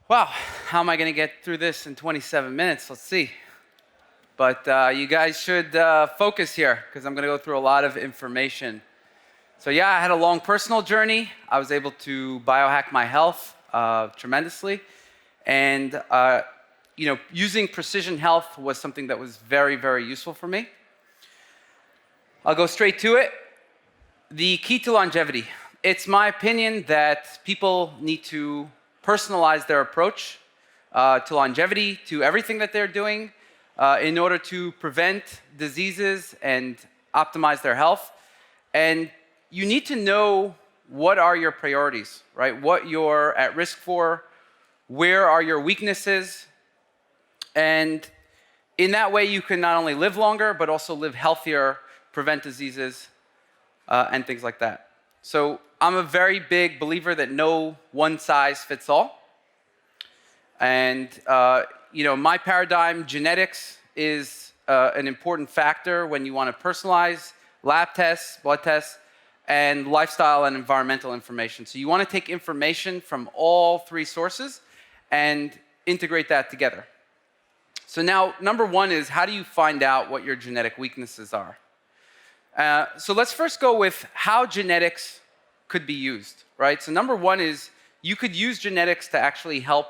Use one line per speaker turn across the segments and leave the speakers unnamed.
Wow, how am I going to get through this in 27 minutes? Let's see. But you guys should focus here because I'm going to go through a lot of information. So yeah, I had a long personal journey. I was able to biohack my health tremendously. And using precision health was something that was very, very useful for me. I'll go straight to it. The key to longevity. It's my opinion that people need to personalize their approach to longevity, to everything that they're doing in order to prevent diseases and optimize their health. And you need to know what are your priorities, right? What you're at risk for, where are your weaknesses, and in that way you can not only live longer, but also live healthier, prevent diseases, and things like that. So I'm a very big believer that no one size fits all. And my paradigm, genetics is an important factor when you want to personalize lab tests, blood tests, and lifestyle and environmental information. So you want to take information from all three sources and integrate that together. So now, number one is, how do you find out what your genetic weaknesses are? So let's first go with how genetics could be used, right? So number one is, you could use genetics to actually help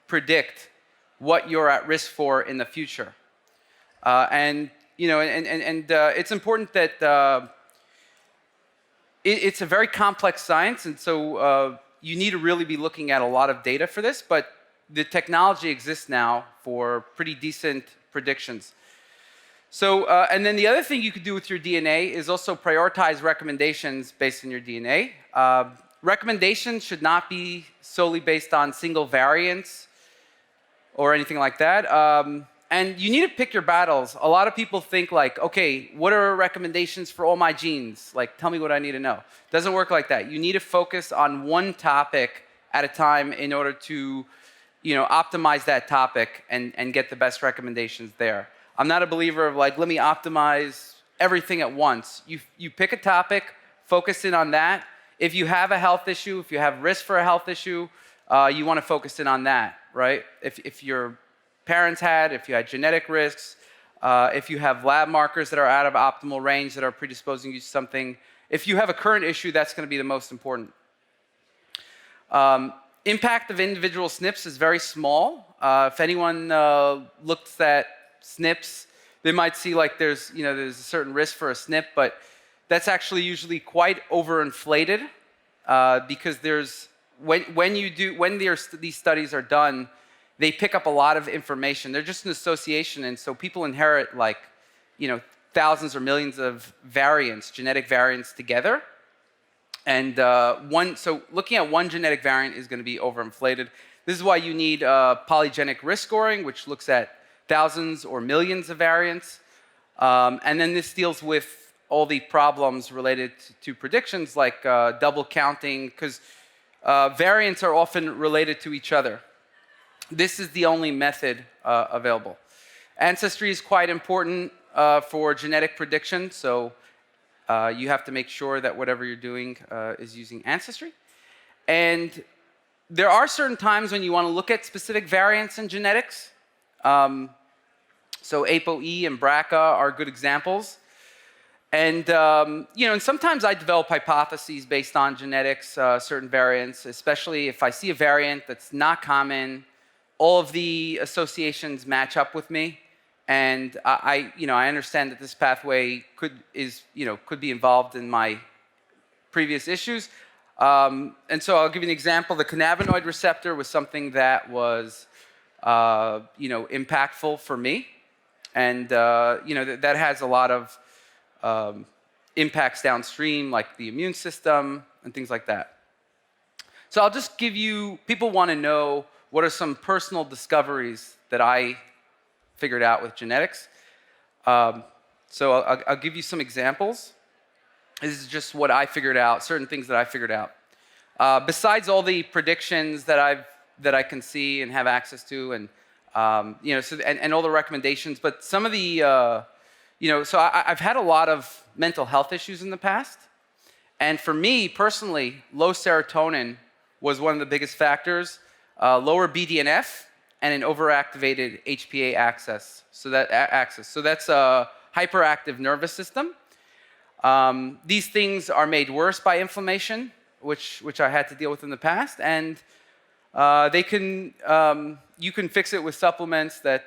predict what you're at risk for in the future. It's important that it's a very complex science, and so you need to really be looking at a lot of data for this, but the technology exists now for pretty decent predictions. So, and then the other thing you could do with your DNA is also prioritize recommendations based on your DNA. Recommendations should not be solely based on single variants or anything like that. And you need to pick your battles. A lot of people think like, okay, what are recommendations for all my genes? Like, tell me what I need to know. Doesn't work like that. You need to focus on one topic at a time in order to, optimize that topic and get the best recommendations there. I'm not a believer of like, let me optimize everything at once. You pick a topic, focus in on that. If you have a health issue, if you have risk for a health issue, you want to focus in on that, right? If your parents if you had genetic risks, if you have lab markers that are out of optimal range that are predisposing you to something, if you have a current issue, that's going to be the most important. Impact of individual SNPs is very small. If anyone looks at SNPs, they might see like there's a certain risk for a SNP, but that's actually usually quite overinflated because when these studies are done, they pick up a lot of information. They're just an association, and so people inherit like thousands or millions of variants, genetic variants together. And so looking at one genetic variant is going to be overinflated. This is why you need polygenic risk scoring, which looks at thousands or millions of variants. And then this deals with all the problems related to predictions like double counting, because variants are often related to each other. This is the only method available. Ancestry is quite important for genetic prediction, so you have to make sure that whatever you're doing is using ancestry. And there are certain times when you want to look at specific variants in genetics. So ApoE and BRCA are good examples. And and sometimes I develop hypotheses based on genetics, certain variants, especially if I see a variant that's not common. All of the associations match up with me, and I understand that this pathway could be involved in my previous issues. And so I'll give you an example. The cannabinoid receptor was something that was impactful for me, and that has a lot of impacts downstream, like the immune system and things like that. So I'll just give you, people want to know what are some personal discoveries that I figured out with genetics. So I'll give you some examples. This is just what I figured out, certain things that I figured out. Besides all the predictions that I can see and have access to, and and all the recommendations, but some of the so I've had a lot of mental health issues in the past, and for me personally, low serotonin was one of the biggest factors. lower BDNF, and an overactivated HPA axis. So that's a hyperactive nervous system. These things are made worse by inflammation, which I had to deal with in the past, and you can fix it with supplements that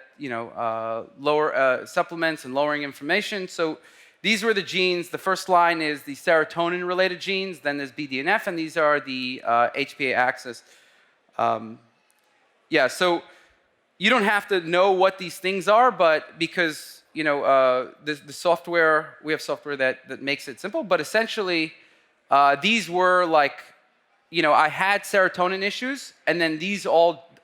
lower supplements and lowering inflammation. So these were the genes. The first line is the serotonin-related genes. Then there's BDNF, and these are the HPA axis. So you don't have to know what these things are, but because the software, we have software that makes it simple. But essentially, these were like, I had serotonin issues, and then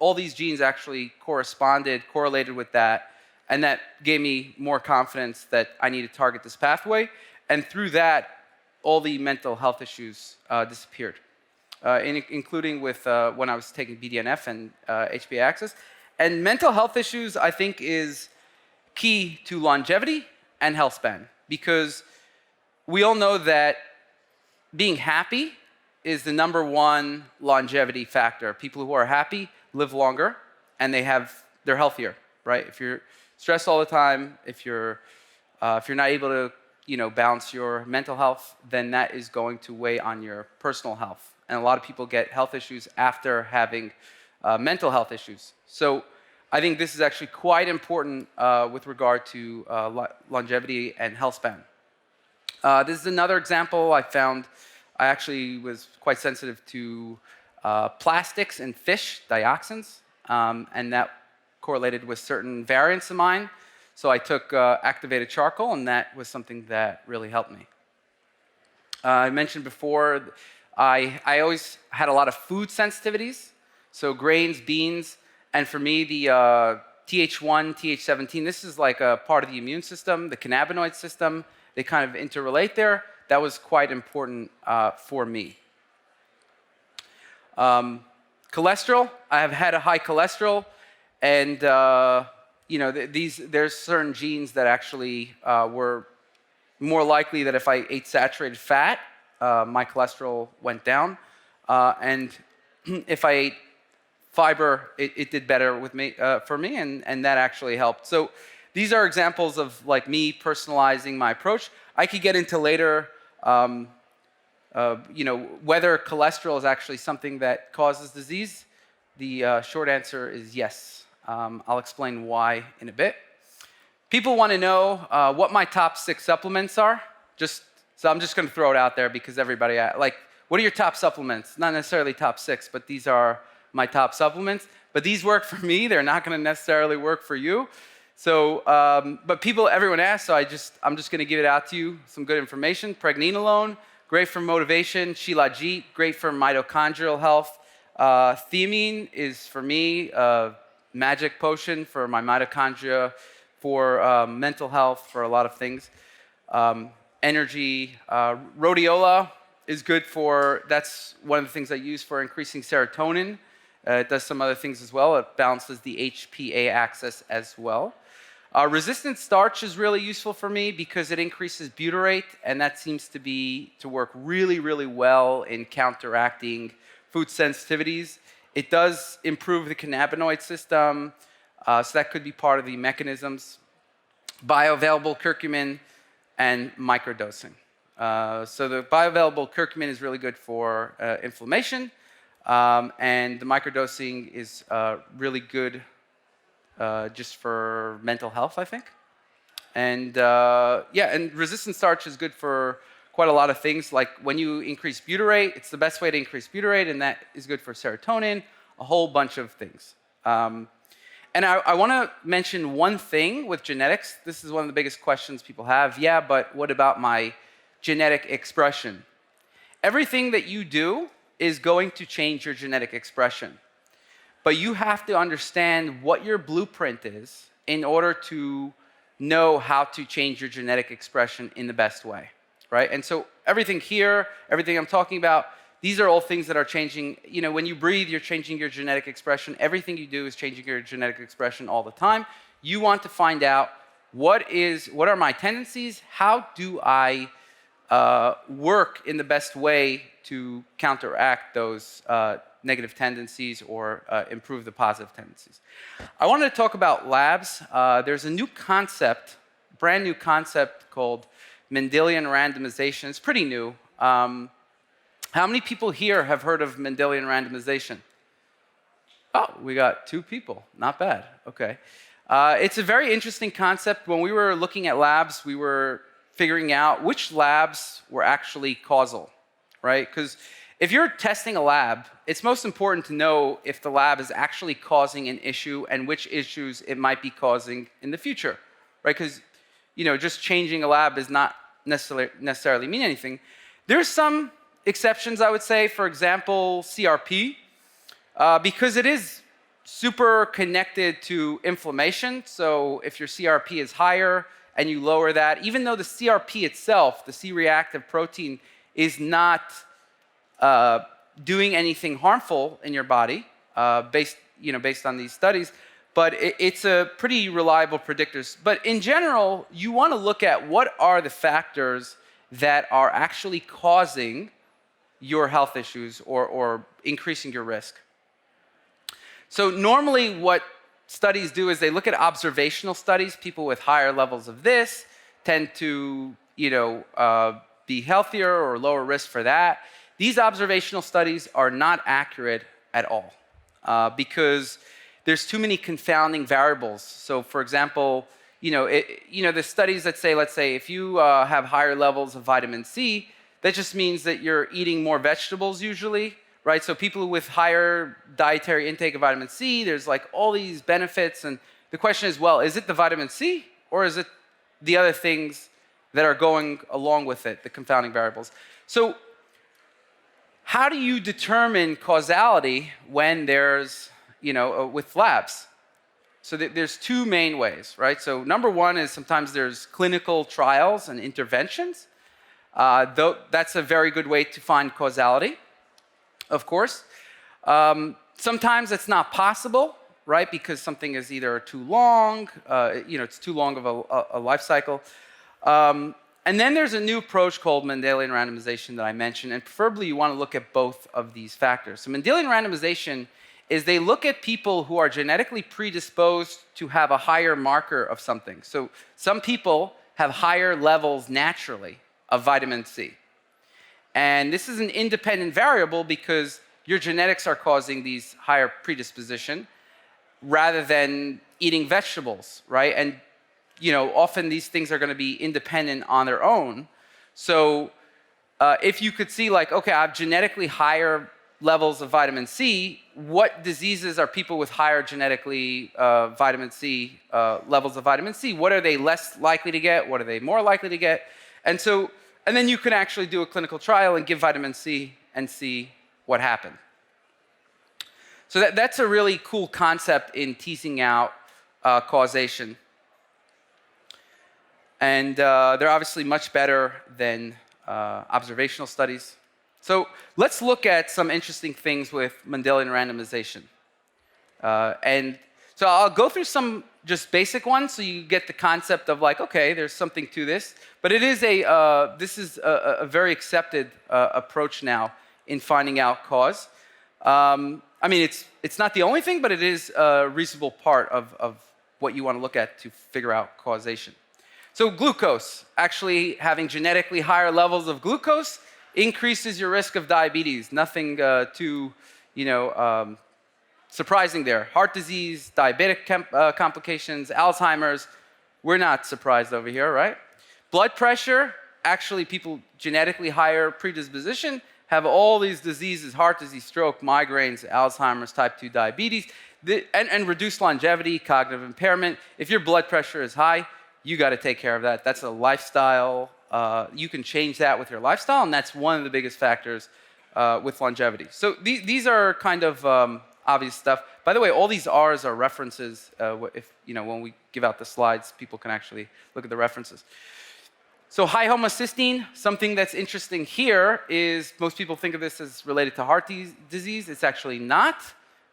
all these genes actually correlated with that, and that gave me more confidence that I need to target this pathway. And through that, all the mental health issues disappeared, including with when I was taking BDNF and HPA axis. And mental health issues, I think, is key to longevity and health span, because we all know that being happy is the #1 longevity factor. People who are happy live longer, and they're healthier, right? If you're stressed all the time, if you're not able to balance your mental health, then that is going to weigh on your personal health. And a lot of people get health issues after having mental health issues. So I think this is actually quite important with regard to longevity and health span. This is another example I found. I actually was quite sensitive to plastics in fish, dioxins, and that correlated with certain variants of mine. So I took activated charcoal, and that was something that really helped me. I mentioned before, I always had a lot of food sensitivities, so grains, beans, and for me, the TH1, TH17, this is like a part of the immune system, the cannabinoid system. They kind of interrelate there. That was quite important for me. Cholesterol, I have had a high cholesterol, and there's certain genes that actually were more likely that if I ate saturated fat, my cholesterol went down, and if I ate fiber, it did better with me for me, and that actually helped. So these are examples of like me personalizing my approach. I could get into later. Whether cholesterol is actually something that causes disease, the short answer is yes. I'll explain why in a bit. People want to know what my top 6 supplements are. So I'm just going to throw it out there because everybody, what are your top supplements? Not necessarily top 6, but these are my top supplements. But these work for me. They're not going to necessarily work for you. So, but everyone asks, so I'm just going to give it out to you, some good information. Pregnenolone, great for motivation. Shilajit, great for mitochondrial health. Thiamine is, for me, a magic potion for my mitochondria, for mental health, for a lot of things. Energy. Rhodiola is good that's one of the things I use for increasing serotonin. It does some other things as well. It balances the HPA axis as well. Resistant starch is really useful for me because it increases butyrate, and that seems to work really, really well in counteracting food sensitivities. It does improve the cannabinoid system, so that could be part of the mechanisms. Bioavailable curcumin and microdosing. So the bioavailable curcumin is really good for inflammation, and the microdosing is really good just for mental health, I think. And and resistant starch is good for quite a lot of things. Like when you increase butyrate, it's the best way to increase butyrate, and that is good for serotonin, a whole bunch of things. And I want to mention one thing with genetics. This is one of the biggest questions people have. Yeah, but what about my genetic expression? Everything that you do is going to change your genetic expression. But you have to understand what your blueprint is in order to know how to change your genetic expression in the best way, right? And so everything here, everything I'm talking about, these are all things that are changing. When you breathe, you're changing your genetic expression. Everything you do is changing your genetic expression all the time. You want to find out what are my tendencies? How do I work in the best way to counteract those negative tendencies or improve the positive tendencies. I wanted to talk about labs. There's a new concept, brand new concept called Mendelian Randomization. It's pretty new. How many people here have heard of Mendelian Randomization? Oh, we got 2 people. Not bad. Okay. It's a very interesting concept. When we were looking at labs, we were figuring out which labs were actually causal, right? Because if you're testing a lab, it's most important to know if the lab is actually causing an issue and which issues it might be causing in the future, right? Because just changing a lab does not necessarily mean anything. There's some exceptions, I would say. For example, CRP, because it is super connected to inflammation. So if your CRP is higher and you lower that, even though the CRP itself, the C-reactive protein, is not doing anything harmful in your body, based on these studies, but it's a pretty reliable predictor. But in general, you want to look at what are the factors that are actually causing your health issues or increasing your risk. So normally what studies do is they look at observational studies. People with higher levels of this tend to be healthier or lower risk for that. These observational studies are not accurate at all because there's too many confounding variables. So for example, the studies that say, let's say, if you have higher levels of vitamin C, that just means that you're eating more vegetables usually, right? So people with higher dietary intake of vitamin C, there's like all these benefits. And the question is, well, is it the vitamin C or is it the other things that are going along with it, the confounding variables? So how do you determine causality when there's, with labs? So there's 2 main ways, right? So number 1 is sometimes there's clinical trials and interventions. That's a very good way to find causality, of course. Sometimes it's not possible, right? Because something is either too long, it's too long of a life cycle. And then there's a new approach called Mendelian randomization that I mentioned, and preferably you want to look at both of these factors. So Mendelian randomization is they look at people who are genetically predisposed to have a higher marker of something. So some people have higher levels naturally of vitamin C. And this is an independent variable because your genetics are causing these higher predisposition rather than eating vegetables, right? And often these things are going to be independent on their own. So if you could see like, okay, I have genetically higher levels of vitamin C, what diseases are people with higher genetically vitamin C, levels of vitamin C? What are they less likely to get? What are they more likely to get? And then you can actually do a clinical trial and give vitamin C and see what happened. So that's a really cool concept in teasing out causation. And they're obviously much better than observational studies. So let's look at some interesting things with Mendelian randomization. And so I'll go through some just basic ones so you get the concept of like, okay, there's something to this. But this is a very accepted approach now in finding out cause. It's not the only thing, but it is a reasonable part of what you want to look at to figure out causation. So glucose, actually having genetically higher levels of glucose increases your risk of diabetes. Nothing too, surprising there. Heart disease, diabetic complications, Alzheimer's, we're not surprised over here, right? Blood pressure, actually people genetically higher predisposition have all these diseases, heart disease, stroke, migraines, Alzheimer's, type 2 diabetes, and reduced longevity, cognitive impairment. If your blood pressure is high, you got to take care of that. That's a lifestyle. You can change that with your lifestyle, and that's one of the biggest factors with longevity. So these are kind of obvious stuff. By the way, all these R's are references. When we give out the slides, people can actually look at the references. So high homocysteine, something that's interesting here is most people think of this as related to heart disease. It's actually not,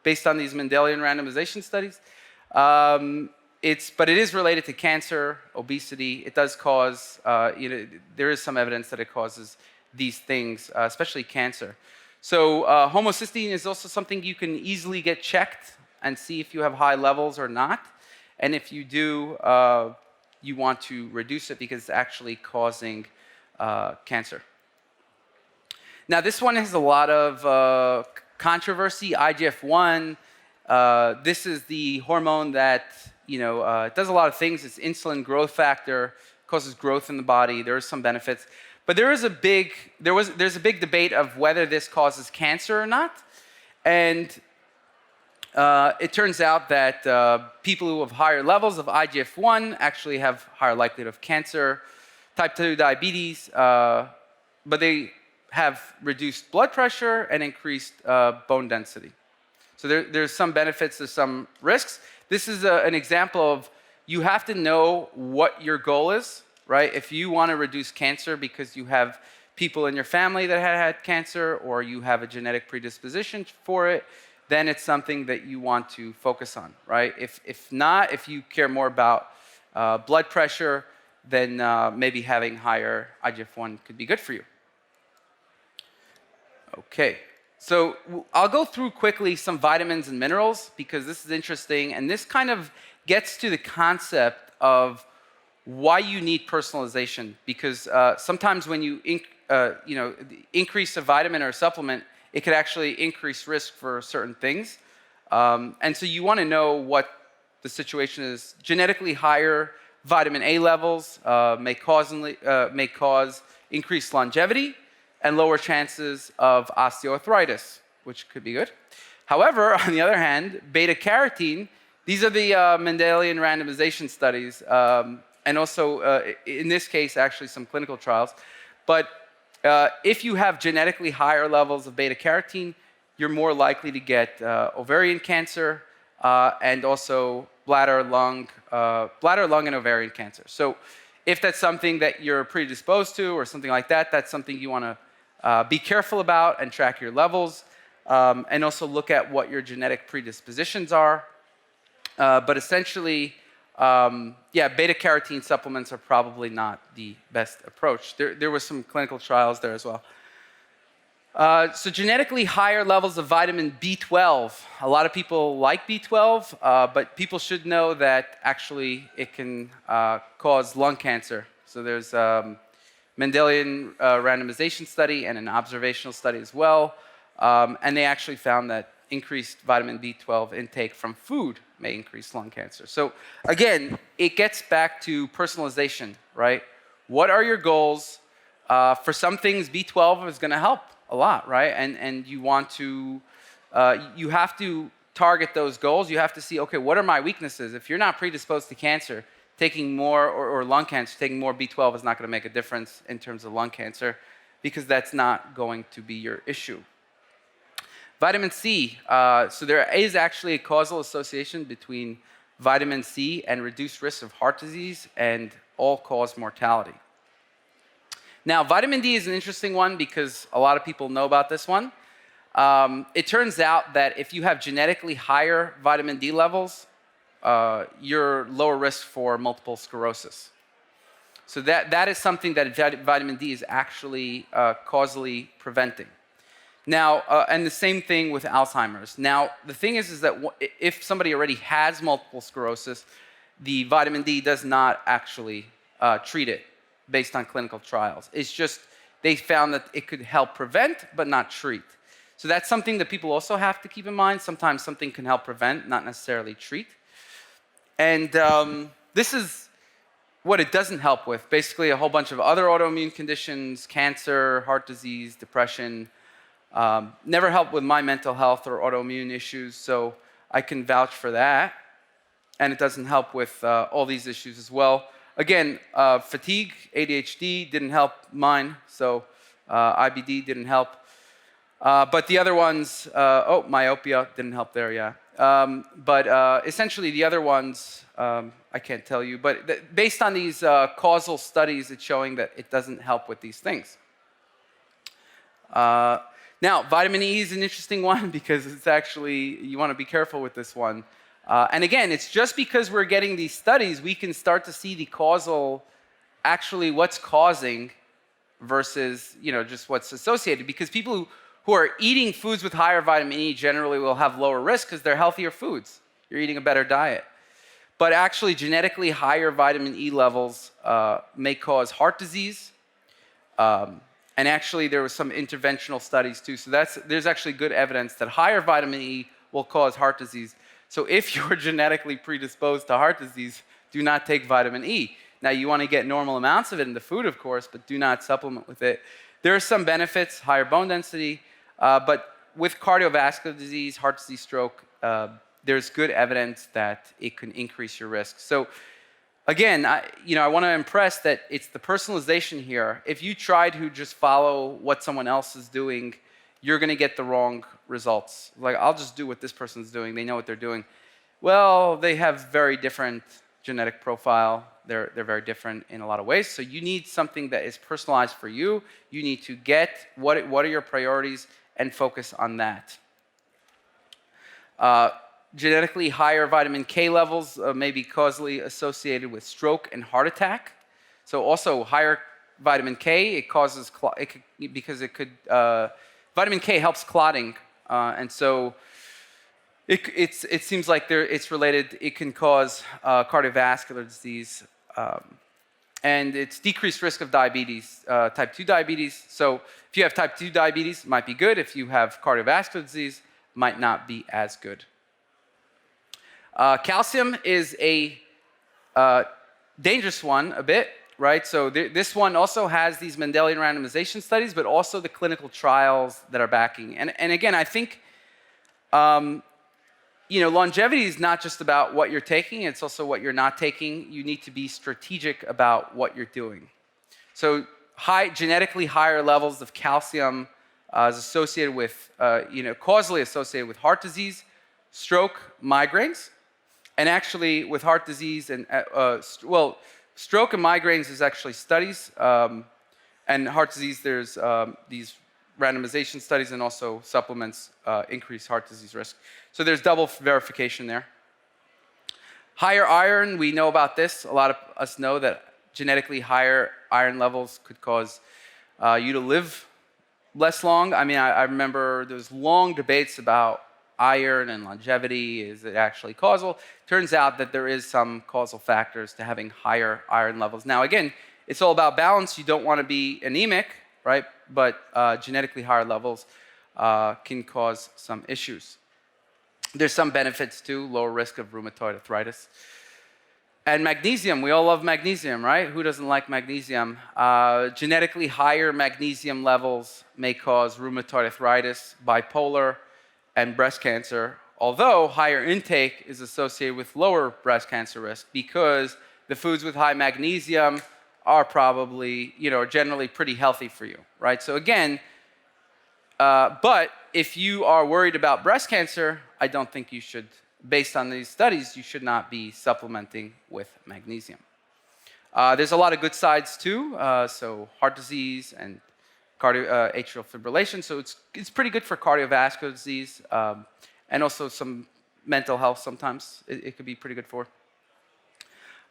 based on these Mendelian randomization studies. but it is related to cancer, obesity. It does cause, there is some evidence that it causes these things, especially cancer. So homocysteine is also something you can easily get checked and see if you have high levels or not. And if you do, you want to reduce it because it's actually causing cancer. Now, this one has a lot of controversy. IGF-1, this is the hormone that it does a lot of things. It's insulin growth factor, causes growth in the body. There are some benefits, but there's a big debate of whether this causes cancer or not. And it turns out that people who have higher levels of IGF-1 actually have higher likelihood of cancer, type 2 diabetes, but they have reduced blood pressure and increased bone density. So there's some benefits, there's some risks. This is an example of you have to know what your goal is, right? If you want to reduce cancer because you have people in your family that had cancer or you have a genetic predisposition for it, then it's something that you want to focus on, right? If not, if you care more about blood pressure, then maybe having higher IGF-1 could be good for you. Okay, so I'll go through quickly some vitamins and minerals because this is interesting, and this kind of gets to the concept of why you need personalization. Because sometimes when you increase a vitamin or a supplement, it could actually increase risk for certain things, and so you want to know what the situation is. Genetically higher vitamin A levels may cause increased longevity and lower chances of osteoarthritis, which could be good. However, on the other hand, beta-carotene, these are the Mendelian Randomization studies, and also, in this case, actually some clinical trials. But if you have genetically higher levels of beta-carotene, you're more likely to get ovarian cancer and also bladder, lung, and ovarian cancer. So if that's something that you're predisposed to or something like that, that's something you want to be careful about and track your levels, and also look at what your genetic predispositions are. But essentially, beta-carotene supplements are probably not the best approach. There were some clinical trials there as well. So genetically higher levels of vitamin B12. A lot of people like B12, but people should know that actually it can cause lung cancer. So there's Mendelian randomization study and an observational study as well. And they actually found that increased vitamin B12 intake from food may increase lung cancer. So again, it gets back to personalization, right? What are your goals? For some things, B12 is going to help a lot, right? And you want to, you have to target those goals. You have to see, okay, what are my weaknesses? If you're not predisposed to cancer, taking more, or lung cancer, taking more B12 is not going to make a difference in terms of lung cancer because that's not going to be your issue. Vitamin C, so there is actually a causal association between vitamin C and reduced risk of heart disease and all-cause mortality. Now, vitamin D is an interesting one because a lot of people know about this one. It turns out that if you have genetically higher vitamin D levels, you're lower risk for multiple sclerosis. So that is something that vitamin D is actually causally preventing. Now, and the same thing with Alzheimer's. Now, the thing is that if somebody already has multiple sclerosis, the vitamin D does not actually treat it based on clinical trials. It's just they found that it could help prevent but not treat. So that's something that people also have to keep in mind. Sometimes something can help prevent, not necessarily treat. And this is what it doesn't help with. Basically, a whole bunch of other autoimmune conditions, cancer, heart disease, depression. Never helped with my mental health or autoimmune issues, so I can vouch for that. And it doesn't help with all these issues as well. Again, fatigue, ADHD didn't help mine, so IBD didn't help. But the other ones, myopia didn't help there, yeah. But essentially the other ones, I can't tell you. But based on these causal studies, it's showing that it doesn't help with these things. Now, vitamin E is an interesting one because it's actually, you want to be careful with this one. And again, it's just because we're getting these studies, we can start to see the causal, actually what's causing versus just what's associated. Because people who are eating foods with higher vitamin E generally will have lower risk because they're healthier foods. You're eating a better diet. But actually, genetically higher vitamin E levels may cause heart disease. And actually, there was some interventional studies too. So there's actually good evidence that higher vitamin E will cause heart disease. So if you're genetically predisposed to heart disease, do not take vitamin E. Now, you want to get normal amounts of it in the food, of course, but do not supplement with it. There are some benefits, higher bone density, but with cardiovascular disease, heart disease, stroke, there's good evidence that it can increase your risk. So again, I want to impress that it's the personalization here. If you try to just follow what someone else is doing, you're going to get the wrong results. Like, I'll just do what this person's doing. They know what they're doing. Well, they have very different genetic profile. They're very different in a lot of ways. So you need something that is personalized for you. You need to get what are your priorities and focus on that. Genetically higher vitamin K levels may be causally associated with stroke and heart attack. So also higher vitamin K, vitamin K helps clotting, and so it seems like it's related. It can cause cardiovascular disease, and it's decreased risk of diabetes, type 2 diabetes. So if you have type 2 diabetes, it might be good. If you have cardiovascular disease, might not be as good. Calcium is a dangerous one a bit, right? So this one also has these Mendelian randomization studies, but also the clinical trials that are backing. And again, I think longevity is not just about what you're taking, it's also what you're not taking. You need to be strategic about what you're doing. So genetically higher levels of calcium is associated with, causally associated with heart disease, stroke, migraines. And actually, with heart disease and, stroke and migraines is actually studies. And heart disease, there's these randomization studies and also supplements increase heart disease risk. So there's double verification there. Higher iron, we know about this. A lot of us know that genetically higher iron levels could cause you to live less long. I mean, I remember there was long debates about iron and longevity. Is it actually causal? Turns out that there is some causal factors to having higher iron levels. Now, again, it's all about balance. You don't want to be anemic, right? But genetically higher levels can cause some issues. There's some benefits too, lower risk of rheumatoid arthritis. And magnesium, we all love magnesium, right? Who doesn't like magnesium? Genetically higher magnesium levels may cause rheumatoid arthritis, bipolar, and breast cancer, although higher intake is associated with lower breast cancer risk because the foods with high magnesium are probably, generally pretty healthy for you, right? So again, but if you are worried about breast cancer, I don't think you should, based on these studies, you should not be supplementing with magnesium. There's a lot of good sides too, so heart disease and atrial fibrillation, so it's pretty good for cardiovascular disease, and also some mental health sometimes it could be pretty good for.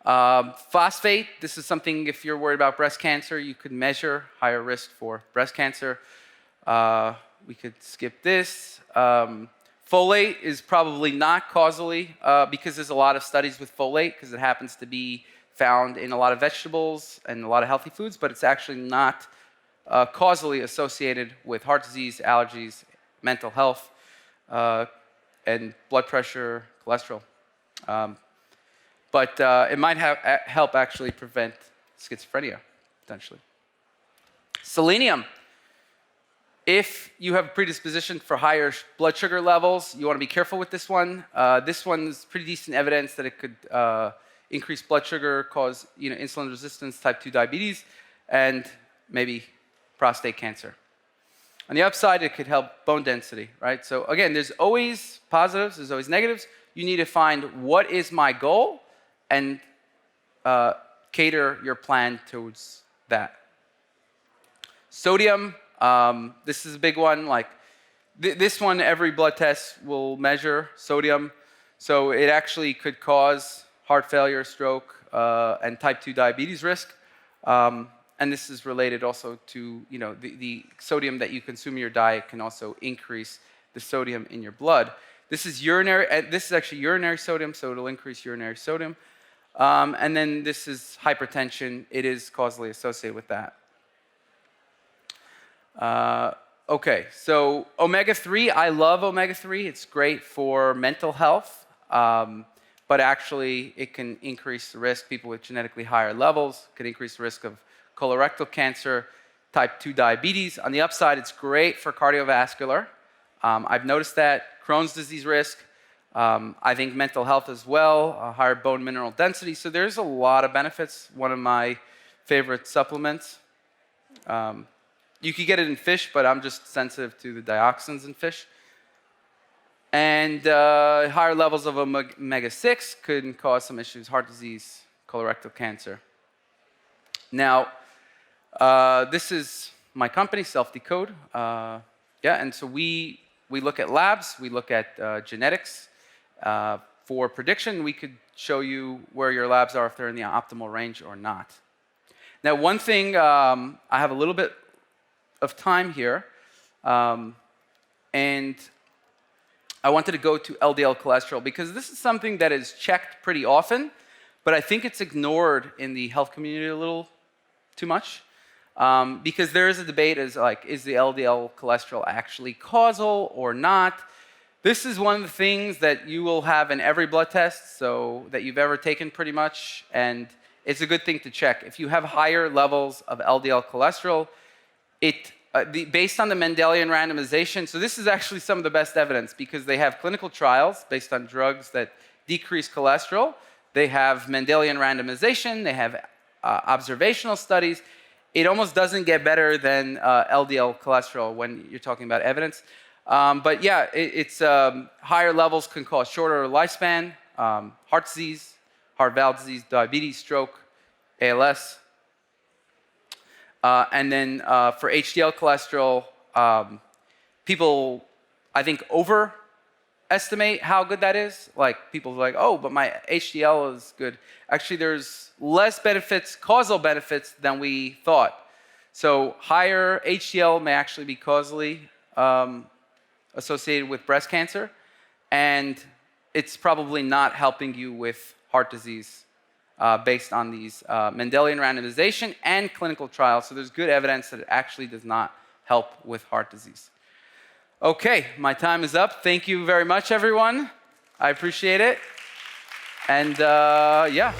Phosphate, this is something if you're worried about breast cancer, you could measure higher risk for breast cancer. We could skip this. Folate is probably not causally, because there's a lot of studies with folate, because it happens to be found in a lot of vegetables and a lot of healthy foods, but it's actually not causally associated with heart disease, allergies, mental health, and blood pressure, cholesterol. But it might help actually prevent schizophrenia, potentially. Selenium. If you have a predisposition for higher blood sugar levels, you want to be careful with this one. This one's pretty decent evidence that it could increase blood sugar, cause insulin resistance, type 2 diabetes, and maybe prostate cancer. On the upside, it could help bone density, right? So again, there's always positives, there's always negatives. You need to find what is my goal and cater your plan towards that. Sodium, this is a big one. Like this one, every blood test will measure sodium. So it actually could cause heart failure, stroke, and type 2 diabetes risk. And this is related also to, the sodium that you consume in your diet can also increase the sodium in your blood. This is actually urinary sodium, so it'll increase urinary sodium. And then this is hypertension. It is causally associated with that. Okay, so omega-3, I love omega-3. It's great for mental health, but actually it can increase the risk. People with genetically higher levels can increase the risk of colorectal cancer, type 2 diabetes. On the upside, it's great for cardiovascular. I've noticed that. Crohn's disease risk. I think mental health as well, higher bone mineral density. So there's a lot of benefits. One of my favorite supplements. You could get it in fish, but I'm just sensitive to the dioxins in fish. And higher levels of omega-6 could cause some issues, heart disease, colorectal cancer. Now, this is my company, SelfDecode. And so we look at labs, we look at genetics. For prediction, we could show you where your labs are, if they're in the optimal range or not. Now, one thing, I have a little bit of time here, and I wanted to go to LDL cholesterol because this is something that is checked pretty often, but I think it's ignored in the health community a little too much, because there is a debate is the LDL cholesterol actually causal or not? This is one of the things that you will have in every blood test, so that you've ever taken pretty much, and it's a good thing to check. If you have higher levels of LDL cholesterol, based on the Mendelian Randomization, so this is actually some of the best evidence because they have clinical trials based on drugs that decrease cholesterol. They have Mendelian Randomization, they have observational studies. It almost doesn't get better than LDL cholesterol when you're talking about evidence. But yeah, it's higher levels can cause shorter lifespan, heart disease, heart valve disease, diabetes, stroke, ALS. And then for HDL cholesterol, people, I think, overestimate how good that is. Like, people are like, oh, but my HDL is good. Actually, there's less benefits, causal benefits, than we thought. So higher HDL may actually be causally associated with breast cancer, and it's probably not helping you with heart disease. Based on these Mendelian randomization and clinical trials. So there's good evidence that it actually does not help with heart disease. Okay, my time is up. Thank you very much, everyone. I appreciate it. And yeah.